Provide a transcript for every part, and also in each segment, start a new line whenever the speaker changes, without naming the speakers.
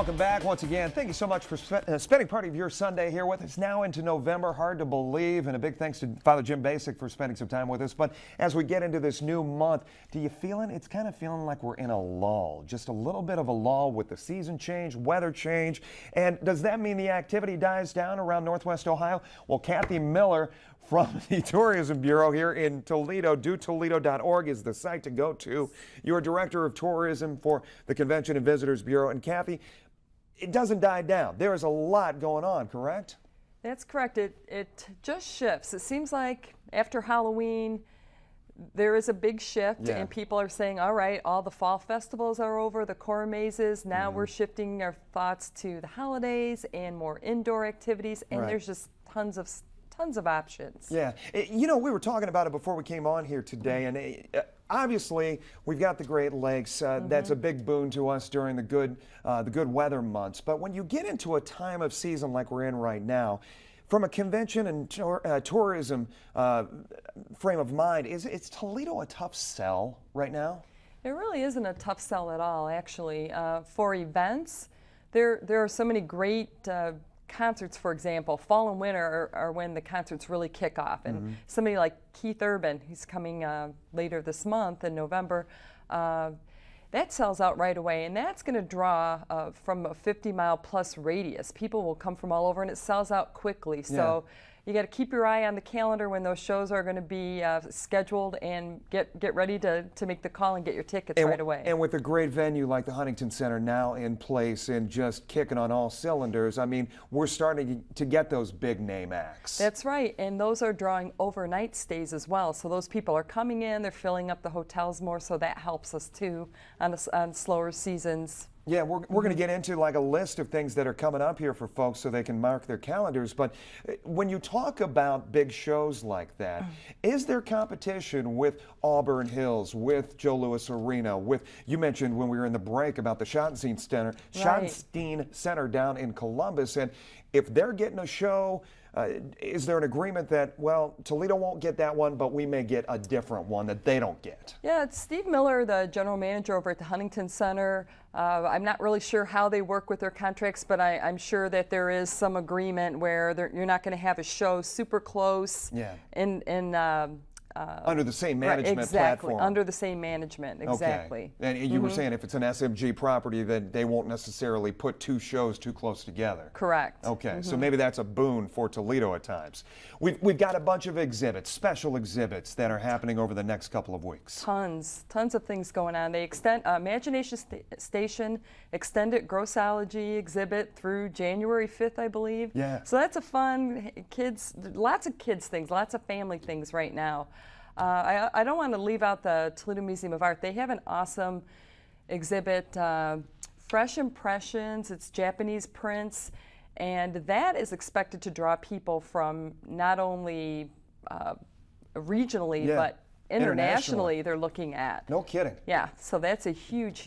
Welcome back once again. Thank you so much for spending part of your Sunday here with us. Now into November, hard to believe, and a big thanks to Father Jim Basic for spending some time with us. But as we get into this new month, do you feel it? It's kind of feeling like we're in a lull, just a little bit of a lull with the season change, weather change. And does that mean the activity dies down around Northwest Ohio? Well, Kathy Miller from the Tourism Bureau here in Toledo, dotoledo.org is the site to go to. You're Director of Tourism for the Convention and Visitors Bureau. And Kathy, it doesn't die down. There is a lot going on, correct?
That's correct. It just shifts. It seems like after Halloween, there is a big shift, and people are saying, all right, all the fall festivals are over, the corn mazes. Now we're shifting our thoughts to the holidays and more indoor activities, and there's just tons of options.
Yeah, you know, we were talking about it before we came on here today, and obviously we've got the Great Lakes. That's a big boon to us during the good weather months. But when you get into a time of season like we're in right now, from a convention and tourism frame of mind, is Toledo a tough sell right now?
It really isn't a tough sell at all, actually. For events, there are so many great concerts, for example. Fall and winter are when the concerts really kick off. And somebody like Keith Urban, he's coming later this month in November, that sells out right away, and that's going to draw from a 50-mile plus radius. People will come from all over, and it sells out quickly. So you got to keep your eye on the calendar when those shows are going to be scheduled, and get ready to make the call and get your tickets right away.
And with a great venue like the Huntington Center now in place and just kicking on all cylinders, I mean, we're starting to get those big name acts.
That's right, and those are drawing overnight stays as well. So those people are coming in, they're filling up the hotels more, so that helps us too on slower seasons.
Yeah, we're going to get into like a list of things that are coming up here for folks so they can mark their calendars. But when you talk about big shows like that, is there competition with Auburn Hills, with Joe Louis Arena, with, you mentioned when we were in the break about the Schottenstein Center down in Columbus, and if they're getting a show, is there an agreement that, well, Toledo won't get that one, but we may get a different one that they don't get?
Yeah, it's Steve Miller, the general manager over at the Huntington Center. I'm not really sure how they work with their contracts, but I'm sure that there is some agreement where you're not going to have a show super close
under the same management platform.
Under the same management, exactly.
Okay. And you were saying if it's an SMG property, then they won't necessarily put two shows too close together.
Correct.
Okay, so maybe that's a boon for Toledo at times. We've got a bunch of exhibits, special exhibits that are happening over the next couple of weeks.
Tons of things going on. They extend Imagination Station extended grossology exhibit through January 5th, I believe.
Yeah.
So that's a fun lots of kids things, lots of family things right now. I don't want to leave out the Toledo Museum of Art. They have an awesome exhibit, Fresh Impressions. It's Japanese prints, and that is expected to draw people from not only regionally, but internationally they're looking at.
No kidding.
Yeah, so that's a huge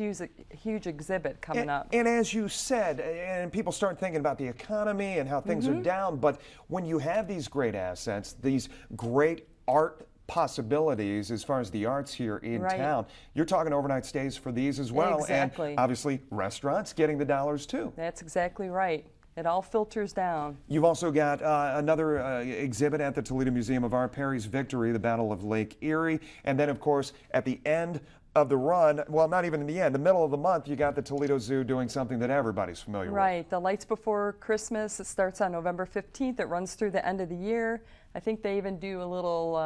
exhibit coming up.
And as you said, and people start thinking about the economy and how things are down, but when you have these great assets, these great art possibilities as far as the arts here in town, you're talking overnight stays for these as well.
Exactly.
And obviously restaurants getting the dollars too.
That's exactly right. It all filters down.
You've also got another exhibit at the Toledo Museum of Art, Perry's Victory, the Battle of Lake Erie. And then, of course, at the end of the run, well, not even in the end, the middle of the month, you got the Toledo Zoo doing something that everybody's familiar with.
Right, the Lights Before Christmas. It starts on November 15th. It runs through the end of the year. I think they even do a little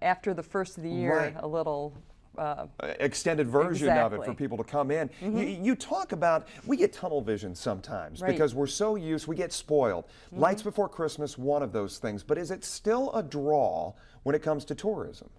after the first of the year, a little
extended version of it for people to come in. You talk about, we get tunnel vision sometimes because we're so used, we get spoiled. Lights Before Christmas, one of those things, but is it still a draw when it comes to tourism?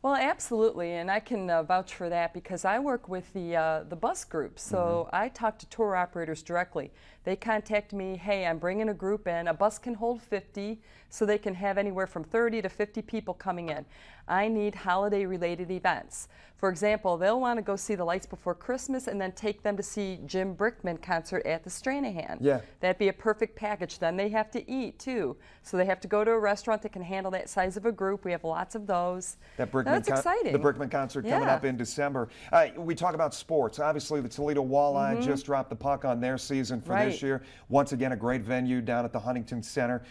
Well, absolutely, and I can vouch for that because I work with the bus group, so I talk to tour operators directly. They contact me, hey, I'm bringing a group in. A bus can hold 50, so they can have anywhere from 30 to 50 people coming in. I need holiday-related events. For example, they'll want to go see the Lights Before Christmas and then take them to see Jim Brickman concert at the Stranahan.
Yeah.
That'd be a perfect package. Then they have to eat, too. So they have to go to a restaurant that can handle that size of a group. We have lots of those. That's exciting.
The Brickman concert coming up in December. We talk about sports. Obviously, the Toledo Walleye just dropped the puck on their season for this year. Once again, a great venue down at the Huntington Center.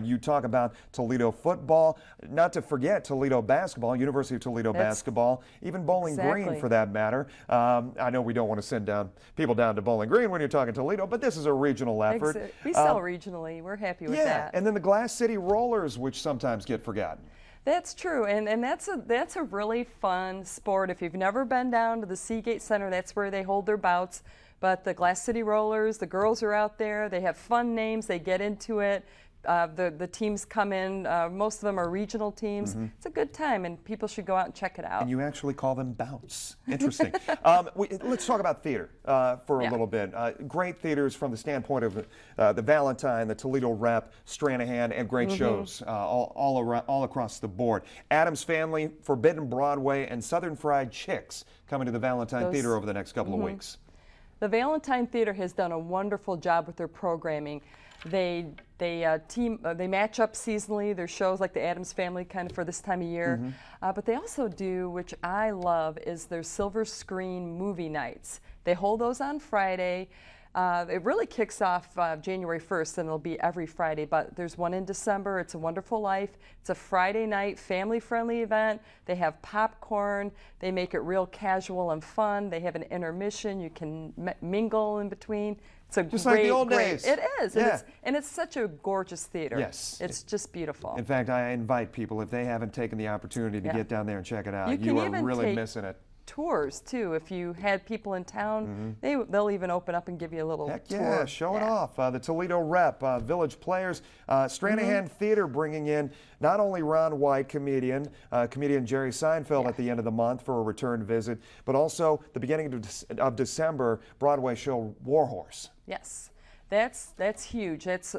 You talk about Toledo football, not to forget Toledo basketball, University of Toledo basketball, even Bowling Green for that matter. I know we don't want to send people down to Bowling Green when you're talking Toledo, but this is a regional effort.
We sell regionally. We're happy with that.
And then the Glass City Rollers, which sometimes get forgotten.
That's true, and that's a really fun sport. If you've never been down to the Seagate Center, that's where they hold their bouts. But the Glass City Rollers, the girls are out there. They have fun names. They get into it. The teams come in. Most of them are regional teams. It's a good time, and people should go out and check it out.
And you actually call them bouts. Interesting. Let's talk about theater for a little bit. Great theaters from the standpoint of the Valentine, the Toledo Rep, Stranahan, and great shows all across the board. Addams Family, Forbidden Broadway, and Southern Fried Chicks coming to the Valentine Theater over the next couple of weeks.
The Valentine Theater has done a wonderful job with their programming. They match up seasonally. There's shows like the Addams Family kind of for this time of year. But they also do, which I love, is their silver screen movie nights. They hold those on Friday. It really kicks off January 1st, and it'll be every Friday, but there's one in December. It's A Wonderful Life. It's a Friday night, family-friendly event. They have popcorn. They make it real casual and fun. They have an intermission. You can mingle in between. It's a
just like the old days.
It is, and it's such a gorgeous theater.
Yes.
It's just beautiful.
In fact, I invite people, if they haven't taken the opportunity to get down there and check it out, you are really missing it.
Tours too. If you had people in town, they'll even open up and give you a little tour.
Yeah, show it off. The Toledo Rep, Village Players, Stranahan Theater bringing in not only Ron White, comedian Jerry Seinfeld at the end of the month for a return visit, but also the beginning of December, Broadway show Warhorse.
Yes, that's huge. That's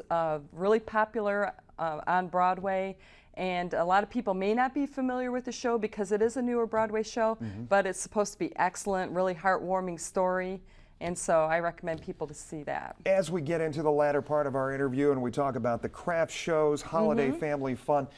really popular on Broadway. And a lot of people may not be familiar with the show because it is a newer Broadway show, but it's supposed to be excellent, really heartwarming story. And so I recommend people to see that. As
we get into the latter part of our interview and we talk about the craft shows, holiday family fun,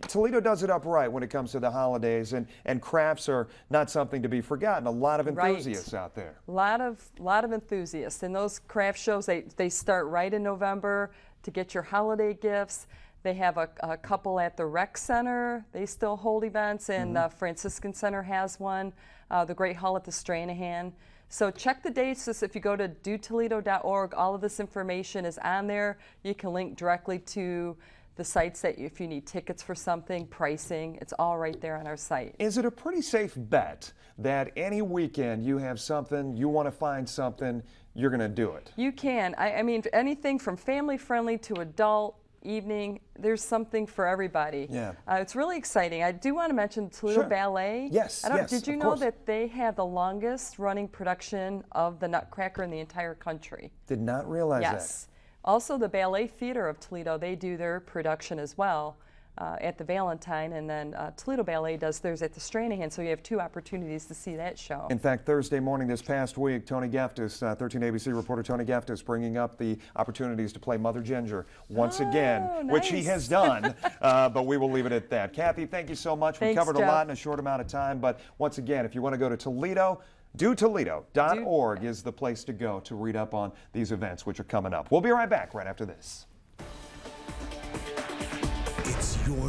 Toledo does it up right when it comes to the holidays, and crafts are not something to be forgotten. A lot of enthusiasts out there.
A lot of enthusiasts. And those craft shows, they start right in November to get your holiday gifts. They have a couple at the Rec Center. They still hold events, and Franciscan Center has one, the Great Hall at the Stranahan. So check the dates. If you go to dotoledo.org, all of this information is on there. You can link directly to the sites that if you need tickets for something, pricing, it's all right there on our site.
Is it a pretty safe bet that any weekend you have something, you want to find something, you're going to do it?
You can. I mean, anything from family-friendly to adult, evening, there's something for everybody.
Yeah.
It's really exciting. I do want to mention Toledo Ballet.
Yes,
Did you know that they have the longest running production of the Nutcracker in the entire country?
Did not realize that.
Yes. Also, the Ballet Theater of Toledo, they do their production as well at the Valentine, and then Toledo Ballet does theirs at the Stranahan, so you have two opportunities to see that show.
In fact, Thursday morning this past week, Tony Geftis, 13 ABC reporter Tony Geftis, bringing up the opportunities to play Mother Ginger once again, which he has done, but we will leave it at that. Kathy, thank you so much. We covered a lot in a short amount of time, but once again, if you want to go to Toledo, dotoledo.org is the place to go to read up on these events which are coming up. We'll be right back right after this.
It's your